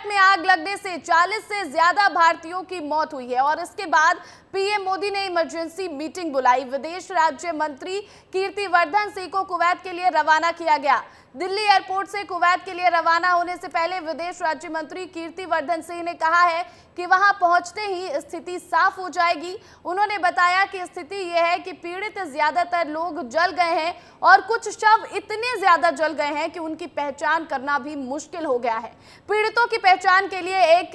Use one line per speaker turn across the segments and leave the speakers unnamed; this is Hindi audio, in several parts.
कुवैत में आग लगने से 40 से ज्यादा भारतीयों की मौत हुई है और इसके बाद पीएम मोदी ने इमरजेंसी मीटिंग बुलाई। विदेश राज्य मंत्री कीर्तिवर्धन सिंह को कुवैत के लिए रवाना किया गया। दिल्ली एयरपोर्ट से कुवैत के लिए रवाना होने से पहले विदेश राज्य मंत्री कीर्तिवर्धन सिंह ने कहा है कि वहां पहुंचते ही स्थिति साफ हो जाएगी। उन्होंने बताया कि स्थिति यह है कि पीड़ित ज्यादातर लोग जल गए हैं और कुछ शव इतने ज्यादा जल गए हैं कि उनकी पहचान करना भी मुश्किल हो गया है। पीड़ितों की पहचान के लिए एक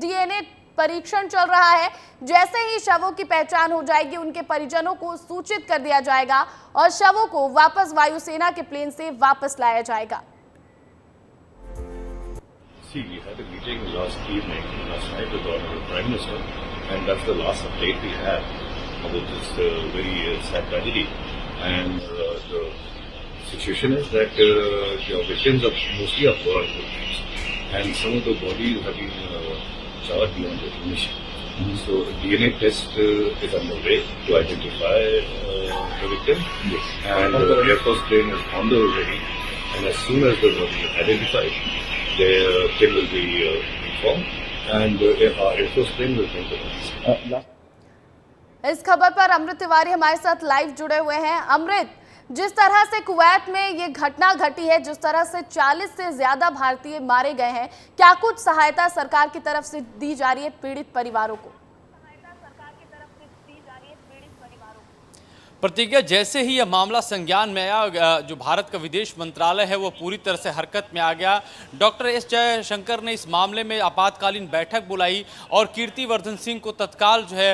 डीएनए परीक्षण चल रहा है। जैसे ही शवों की पहचान हो जाएगी उनके परिजनों को सूचित कर दिया जाएगा और शवों को वापस वायुसेना के प्लेन से वापस लाया जाएगा।
See, we had a meeting last night with the Honorable Prime Minister, and that's the last update we have about this very sad tragedy. And the situation is that the victims are mostly of war victims, and some of the bodies have been charred beyond recognition. So DNA test is underway to identify the victim, and the Air Force plane is on the way. And as soon as the body is identified, their plane will be informed, and our Air Force plane will bring the
इस खबर पर अमृत तिवारी हमारे साथ लाइव जुड़े हुए हैं। अमृत, जिस तरह से कुवैत में ये घटना घटी है, जिस तरह से 40 से ज्यादा भारतीय मारे गए हैं, क्या कुछ सहायता सरकार की तरफ से दी जा रही है पीड़ित परिवारों को?
प्रतिज्ञा, जैसे ही यह मामला संज्ञान में आया, जो भारत का विदेश मंत्रालय है वो पूरी तरह से हरकत में आ गया। डॉक्टर एस जयशंकर ने इस मामले में आपातकालीन बैठक बुलाई और कीर्तिवर्धन सिंह को तत्काल जो है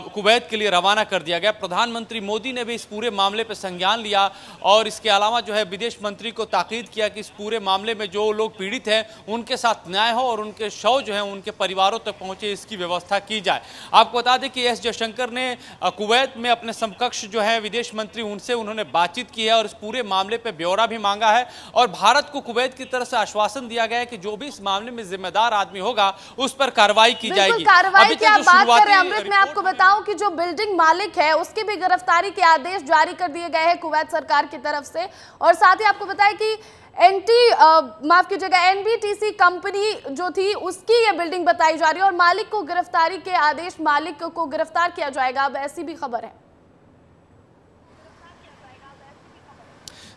कुवैत के लिए रवाना कर दिया गया। प्रधानमंत्री मोदी ने भी इस पूरे मामले पर संज्ञान लिया और इसके अलावा जो है विदेश मंत्री को ताकीद किया कि इस पूरे मामले में जो लोग पीड़ित हैं उनके साथ न्याय हो और उनके शव जो है उनके परिवारों तक पहुँचे, इसकी व्यवस्था की जाए। आपको बता दें कि एस जयशंकर ने कुवैत में अपने समकक्ष जो है विदेश मंत्री उनसे उन्होंने बातचीत की है और इस पूरे मामले पे ब्यौरा भी मांगा है और भारत को कुवैत की तरफ से आश्वासन दिया गया है कि जो भी इस मामले में जिम्मेदार आदमी होगा उस पर कार्रवाई की जाएगी।
कार्रवाई की आप बात कर रहे हैं अमृत, मैं आपको बताऊं कि जो बिल्डिंग मालिक है उसकी भी गिरफ्तारी के आदेश जारी कर दिए गए हैं कुवैत सरकार की तरफ से। और साथ ही आपको बताया कि एनबीटीसी कंपनी जो थी उसकी ये बिल्डिंग बताई जा रही है और मालिक को गिरफ्तारी के आदेश, मालिक को गिरफ्तार किया जाएगा, अब ऐसी भी खबर है।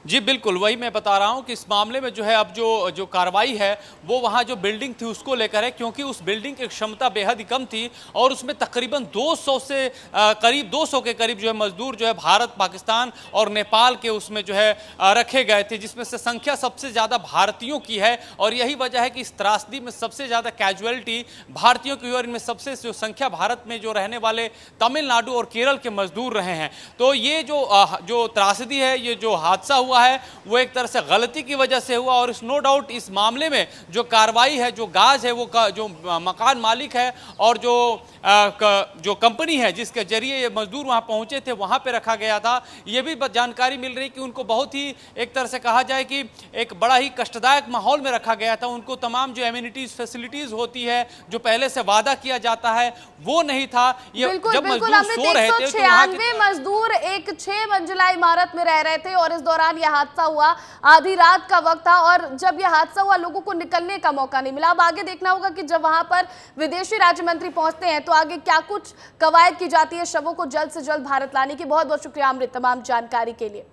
जी बिल्कुल, वही मैं बता रहा हूं कि इस मामले में जो है अब जो कार्रवाई है वो वहां जो बिल्डिंग थी उसको लेकर है, क्योंकि उस बिल्डिंग की क्षमता बेहद ही कम थी और उसमें तकरीबन 200 के करीब जो है मजदूर जो है भारत, पाकिस्तान और नेपाल के उसमें जो है रखे गए थे, जिसमें से संख्या सबसे ज़्यादा भारतीयों की है और यही वजह है कि इस त्रासदी में सबसे ज़्यादा कैजुअलिटी भारतीयों की और इनमें सबसे जो संख्या भारत में जो रहने वाले तमिलनाडु और केरल के मजदूर रहे हैं। तो ये जो त्रासदी है, ये जो हादसा हुआ है वो एक तरह से गलती की वजह से हुआ और इस नो डाउट इस मामले में जो कार्रवाई है, जो गाज है, वो जो मकान मालिक है और जो कंपनी है जिसके जरिए ये मजदूर वहां पहुंचे थे वहां पे रखा गया था, ये भी जानकारी मिल रही कि उनको बहुत ही एक तरह से कहा जाए कि एक बड़ा ही कष्टदायक माहौल में रखा गया था। उनको तमाम जो एमिनिटीज, फैसिलिटीज होती है जो पहले से वादा किया जाता है वो नहीं था। ये जब मजदूर सो रहे थे,
196 मजदूर एक 6 मंजिला इमारत में रह रहे थे और इस दौरान यह हादसा हुआ। आधी रात का वक्त था और जब यह हादसा हुआ लोगों को निकलने का मौका नहीं मिला। अब आगे देखना होगा कि जब वहां पर विदेशी राज्य मंत्री पहुंचते हैं तो आगे क्या कुछ कवायद की जाती है शवों को जल्द से जल्द भारत लाने की। बहुत बहुत शुक्रिया अमृत तमाम जानकारी के लिए।